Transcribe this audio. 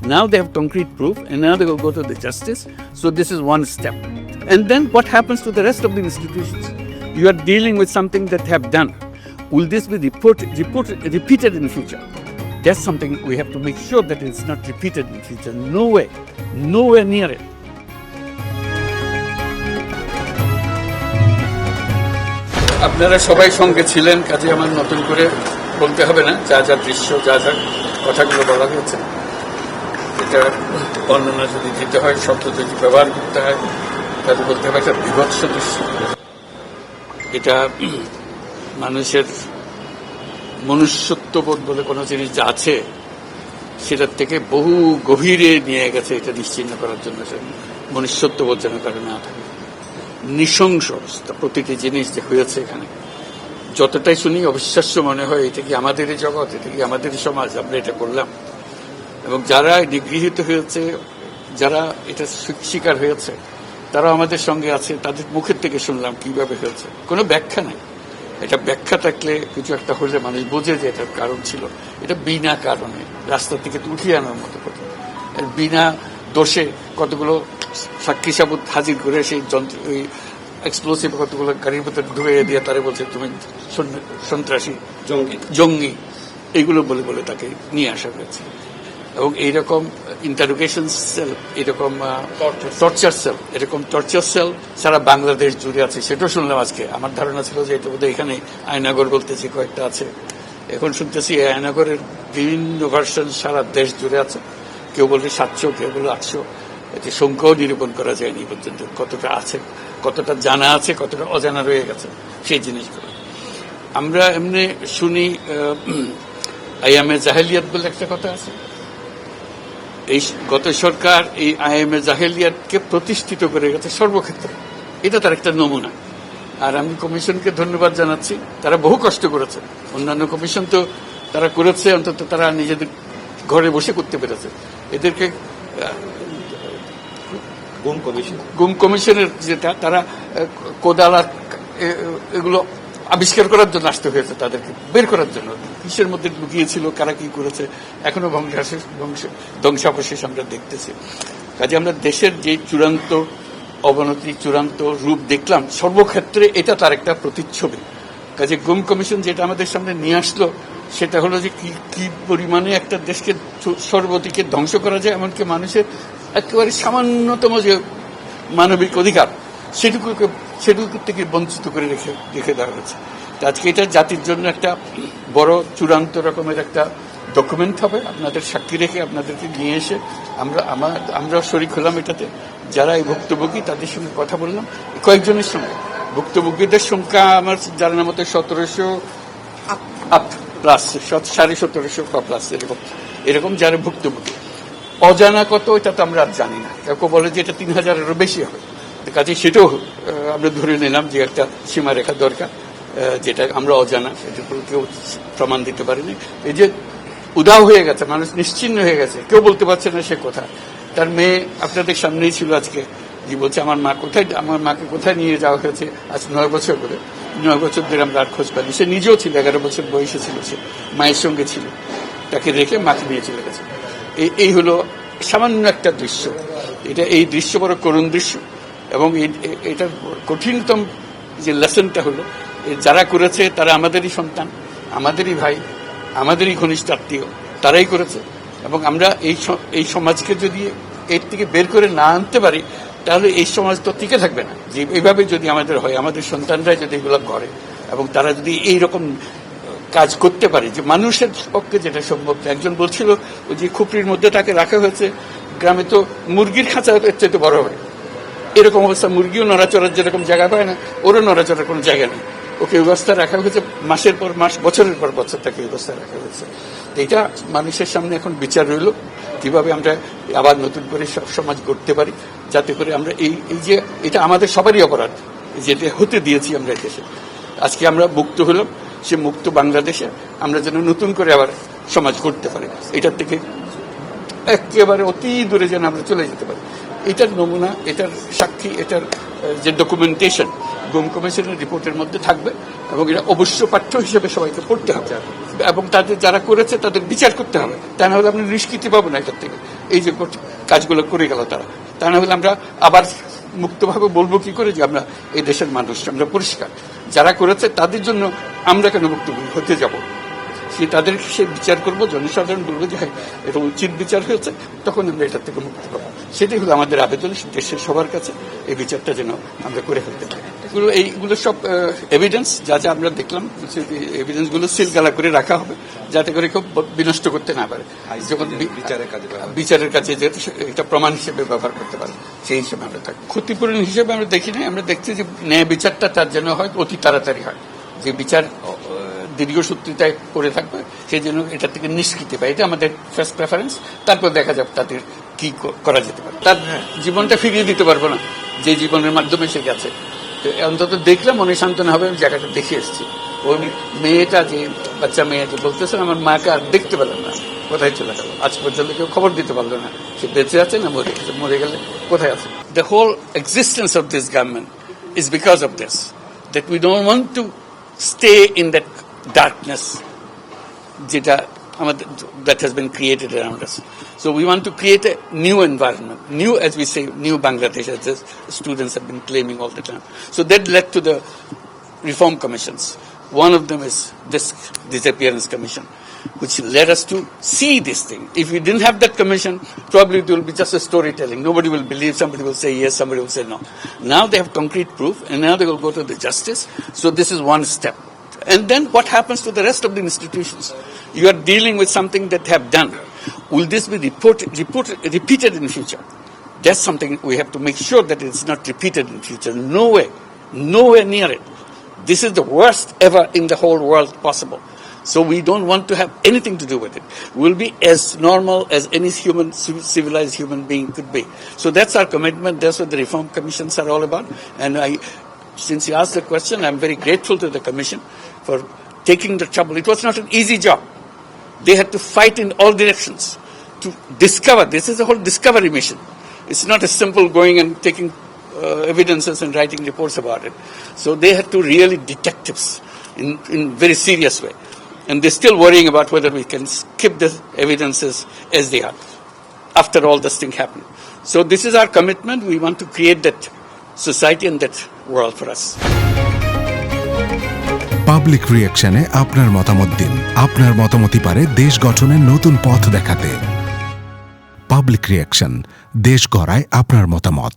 Now they have concrete proof, and now they will go to the justice. So this is one step. And then what happens to the rest of the institutions? You are dealing with something that they have done. Will this be repeated in the future? That's something we have to make sure that it's not repeated in the future. No way, nowhere near it. আপনারা সবাই সঙ্গে ছিলেন, কাজে আমার নতুন করে বলতে হবে না। যা যা দৃশ্য, যা যা কথাগুলো বলা হয়েছে, এটা বর্ণনা যদি দিতে হয়, শব্দ যদি ব্যবহার করতে হয়, তাহলে বলতে হবে একটা বিভৎস দৃশ্য। এটা মানুষের মনুষ্যত্ববোধ বলে কোনো জিনিস যা আছে সেটার থেকে বহু গভীরে নিয়ে গেছে। এটা নিশ্চিহ্ন করার জন্য মনুষ্যত্ববোধ যেন কারণে না থাকে। নৃশংস অবস্থা, প্রতিটি জিনিস যে হয়েছে এখানে যতটাই শুনি অবিশ্বাস্য মনে হয়। এটা কি আমাদেরই জগৎ, এটা কি আমাদেরই সমাজ, আমরা এটা করলাম? এবং যারা নিগৃহীত হয়েছে, যারা এটা শিকার হয়েছে, তারা আমাদের সঙ্গে আছে। তাদের মুখের থেকে শুনলাম কিভাবে হয়েছে। কোনো ব্যাখ্যা নাই। এটা ব্যাখ্যা থাকলে কিছু একটা হলে মানুষ বোঝে যে এটার কারণ ছিল। এটা বিনা কারণে রাস্তা থেকে উঠিয়ে আনার মতো কথা। বিনা দোষে কতগুলো সাক্ষী সাবুত হাজির করে সেই যন্ত্র, ওই এক্সপ্লোসিভ কতগুলো গাড়ির ভিতরে ঢুকিয়ে দিয়ে তারা বলছে তুমি সন্ত্রাসী, জঙ্গি, এইগুলো বলে বলে তাকে নিয়ে আসা হয়েছে। এবং এইরকম ইন্টারোগেশন সেল, এরকম টর্চার সেল, এরকম টর্চার সেল সারা বাংলাদেশ জুড়ে আছে। সেটাও শুনলাম আজকে। আমার ধারণা ছিল যে এটা বোধহয় এখানে আয়নাগর বলতেছি কয়েকটা আছে, এখন শুনতেছি আয়নাগরের বিভিন্ন ভার্সন সারা দেশ জুড়ে আছে। কেউ বলছে 700, কেউ বলে 800। এতে সংখ্যাও নিরূপণ করা যায়নি পর্যন্ত। কতটা আছে, কতটা জানা আছে, কতটা অজানা রয়ে গেছে সেই জিনিসগুলো। আমরা এমনি শুনি আইএমএ জাহেলিয়াত বলে একটা কথা আছে। এই গত সরকার এই আইএমএ জাহেলিয়াতকে প্রতিষ্ঠিত করে গেছে সর্বক্ষেত্রে। এটা তার একটা নমুনা। আর আমি কমিশনকে ধন্যবাদ জানাচ্ছি, তারা বহু কষ্ট করেছে। অন্যান্য কমিশন তো তারা করেছে, অন্তত তারা নিজেদের ঘরে বসে করতে পেরেছে। এদেরকে গুম কমিশনের যেটা, তারা কোদালা এগুলো আবিষ্কার করার জন্য আসতে হয়েছে, তাদেরকে বের করার জন্য। কিসের মধ্যে লুকিয়েছিল, কারা কি করেছে, এখনো ধ্বংসাবশেষ আমরা দেখতেছি। কাজে আমরা দেশের যে চূড়ান্ত অবনতি, চূড়ান্ত রূপ দেখলাম, সর্বক্ষেত্রে এটা তার একটা প্রতিচ্ছবি। কাজে গুম কমিশন যেটা আমাদের সামনে নিয়ে আসলো, সেটা হলো যে কি পরিমাণে একটা দেশকে সর্বদিকে ধ্বংস করা যায়, এমনকি মানুষের একেবারে সামান্যতম যে মানবিক অধিকার সেটুকু থেকে বঞ্চিত করে রেখে দেওয়া হয়েছে। আজকে এটা জাতির জন্য একটা বড় চূড়ান্ত রকমের একটা ডকুমেন্ট হবে। আপনাদের সাক্ষী রেখে আপনাদেরকে নিয়ে এসে আমরা শরিক হলাম এটাতে। যারা এই ভুক্তভোগী তাদের সঙ্গে কথা বললাম, কয়েকজনের সঙ্গে। ভুক্তভোগীদের সংখ্যা আমার জানার মতো 1700 প্লাস, 1750 প্লাস এরকম যারা ভুক্তভোগী। অজানা কত এটা তো আমরা আর জানি না। কেউ বলে যে এটা 3000-এরও বেশি হবে। কাজে সেটাও আমরা ধরে নিলাম যে একটা সীমারেখা দরকার, যেটা আমরা অজানা, এটা কেউ প্রমাণ দিতে পারেনি। এই যে উধাও হয়ে গেছে, মানুষ নিশ্চিহ্ন হয়ে গেছে, কেউ বলতে পারছে না সে কোথায়। তার মেয়ে আপনাদের সামনেই ছিল আজকে, যে বলছে আমার মাকে কোথায় নিয়ে যাওয়া হয়েছে। আজ 9 বছর করে, 9 বছর ধরে আমরা আর খোঁজ পাইনি। সে নিজেও ছিল, 11 বছর বয়সে ছিল, সে মায়ের সঙ্গে ছিল, তাকে রেখে মাকে নিয়ে চলে গেছে। এই হলো সামান্য একটা দৃশ্য। এই দৃশ্য বড় করুণ দৃশ্য। এবং এটার কঠিনতম যে লেসনটা হলো, যারা করেছে তারা আমাদেরই সন্তান, আমাদেরই ভাই, আমাদেরই ঘনিষ্ঠ আত্মীয়, তারাই করেছে। এবং আমরা এই সমাজকে যদি এর থেকে বের করে না আনতে পারি, তাহলে এই সমাজ তো টিকে থাকবে না। যে এইভাবে যদি আমাদের হয়, আমাদের সন্তানরাই যদি এগুলো করে, এবং তারা যদি এইরকম কাজ করতে পারে, যে মানুষের পক্ষে যেটা সম্ভব। একজন বলছিল ওই যে খুপড়ির মধ্যে তাকে রাখা হয়েছে, গ্রামে তো মুরগির খাঁচা এর চেয়ে বড় হয়। এরকম অবস্থা, মুরগিও নড়াচড়ার যেরকম জায়গা পায় না, ওরও নড়াচড়ার কোনো জায়গা নেই। ওকে ব্যবস্থা রাখা হয়েছে, মাসের পর মাস, বছরের পর বছর তাকে ব্যবস্থা রাখা হয়েছে। এটা মানুষের সামনে এখন বিচার রইল, কিভাবে আমরা আবার নতুন করে সমাজ গড়তে পারি, যাতে করে আমরা এই যে এটা আমাদের সবারই অপরাধ, যেটা হতে দিয়েছি আমরা দেশে। আজকে আমরা মুক্ত হলাম, সে মুক্ত বাংলাদেশে আমরা যেন নতুন করে আবার সমাজ গড়তে পারি। এটার থেকে একেবারে অতি দূরে যেন আমরা চলে যেতে পারি। এটার নমুনা, এটার সাক্ষী, এটার যে ডকুমেন্টেশন গুম কমিশনের রিপোর্টের মধ্যে থাকবে, এবং এটা অবশ্য পাঠ্য হিসেবে সবাইকে পড়তে হবে, এবং তাদের যারা করেছে তাদের বিচার করতে হবে। তা না হলে আপনি নিষ্কৃতি পাবো না এটার থেকে। এই যে কাজগুলো করে গেল তারা, তা না হলে আমরা আবার মুক্তভাবে বলবো কি করে যে আমরা এই দেশের মানুষ, আমরা পরিষ্কার, যারা করেছে তাদের জন্য আমরা কেন মুক্ত হতে যাব? তাদের সে বিচার করবো, জনসাধারণ বলবো যে হ্যাঁ এটা উচিত বিচার হয়েছে, তখন আমরা এটা থেকে মুক্ত পাবো। সেটাই হলো আমাদের আবেদন দেশের সবার কাছে, এই বিচারটা যেন আমরা করে ফেলতে পারি। এইগুলো সব এভিডেন্স, যা যা আমরা দেখলাম, এভিডেন্স গুলো সিলগালা করে রাখা হবে যাতে করে কেউ বিনষ্ট করতে না পারে, যখন বিচারের কাছে যেহেতু এটা প্রমাণ হিসেবে ব্যবহার করতে পারে, সেই হিসেবে আমরা থাকি। ক্ষতিপূরণ হিসেবে আমরা দেখি না, আমরা দেখছি যে ন্যায় বিচারটা তার জন্য হয় অতি তাড়াতাড়ি হয়, যে বিচার দীর্ঘসূত্রিতায় করে থাকবে সেই জন্য এটা থেকে নিষ্কৃতি পায়, এটা আমাদের ফার্স্ট প্রেফারেন্স। তারপর দেখা যাবে তাদের কি করা যেতে পারে। তার জীবনটা ফিরিয়ে দিতে পারবো না যে জীবনের মাধ্যমে সে গেছে, অন্তত দেখলে মনে সান্ত্বনা হবে আমি জায়গাটা দেখে এসেছি। ওই মেয়েটা, যে বাচ্চা মেয়ে যে বলতেছেন আমার মাকে আর দেখতে পেলাম না, কোথায় চলে গেল, আজ পর্যন্ত কেউ খবর দিতে পারলো না সে বেঁচে আছে না মরে গেছে, মরে গেলে কোথায় আছে। The whole existence of this government is because of this, that we don't want to stay in that darkness that has been created around us. So we want to create a new environment, new, as we say, new Bangladesh, as the students have been claiming all the time. So that led to the reform commissions. One of them is this disappearance commission, which led us to see this thing. If we didn't have that commission, probably it will be just a storytelling. Nobody will believe, somebody will say yes, somebody will say no. Now they have concrete proof, and now they will go to the justice. So this is one step. And then what happens to the rest of the institutions? You are dealing with something that they have done. Will this be repeated in future? That's something we have to make sure that it's not repeated in future. No way. Nowhere near it. This is the worst ever in the whole world possible. So we don't want to have anything to do with it. We'll be as normal as any civilized human being could be. So that's our commitment. That's what the reform commissions are all about. And since you asked the question, I'm very grateful to the commission for taking the trouble. It was not an easy job. They had to fight in all directions to discover. This is a whole discovery mission. It's not as simple going and taking evidences and writing reports about it. So they had to really detectives in very serious way. And they're still worrying about whether we can keep the evidences as they are after all this thing happened. So this is our commitment. We want to create that society and that world for us. Public রিঅ্যাকশনে আপনার মতামত দিন। আপনার মতামতই পারে দেশ গঠনের নতুন পথ দেখাতে। পাবলিক রিঅ্যাকশন, দেশ গড়ায় আপনার মতামত।